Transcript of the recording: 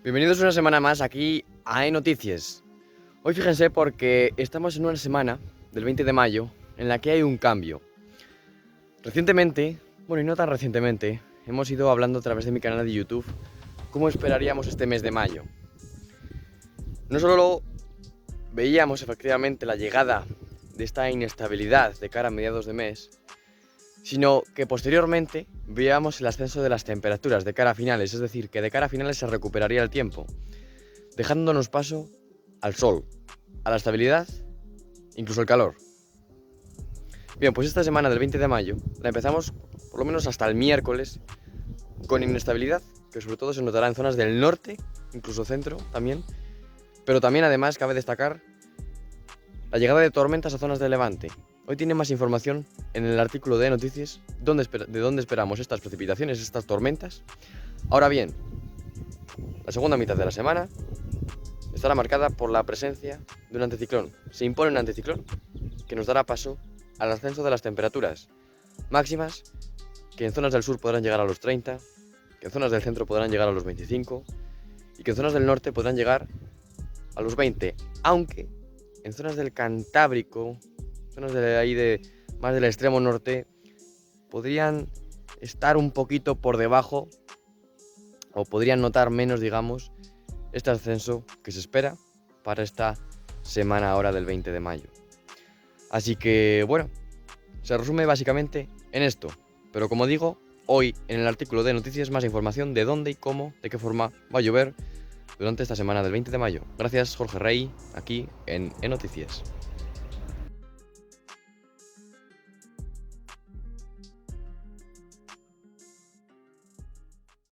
Bienvenidos una semana más aquí a eNoticias. Hoy fíjense porque estamos en una semana del 20 de mayo en la que hay un cambio. Recientemente, bueno y no tan recientemente, hemos ido hablando a través de mi canal de YouTube cómo esperaríamos este mes de mayo. No solo veíamos efectivamente la llegada de esta inestabilidad de cara a mediados de mes, sino que posteriormente veíamos el ascenso de las temperaturas de cara a finales, es decir, que de cara a finales se recuperaría el tiempo, dejándonos paso al sol, a la estabilidad, incluso el calor. Bien, pues esta semana del 20 de mayo la empezamos por lo menos hasta el miércoles con inestabilidad, que sobre todo se notará en zonas del norte, incluso centro también, pero también además cabe destacar la llegada de tormentas a zonas de Levante. Hoy tiene más información en el artículo de Noticias de dónde esperamos estas precipitaciones, estas tormentas. Ahora bien, la segunda mitad de la semana estará marcada por la presencia de un anticiclón. Se impone un anticiclón que nos dará paso al ascenso de las temperaturas máximas, que en zonas del sur podrán llegar a los 30, que en zonas del centro podrán llegar a los 25 y que en zonas del norte podrán llegar a los 20, aunque en zonas del Cantábrico, zonas de ahí más del extremo norte, podrían estar un poquito por debajo o podrían notar menos, digamos, este ascenso que se espera para esta semana ahora del 20 de mayo. Así que, bueno, se resume básicamente en esto. Pero como digo, hoy en el artículo de Noticias más información de dónde y cómo, de qué forma va a llover durante esta semana del 20 de mayo. Gracias, Jorge Rey, aquí en Noticias.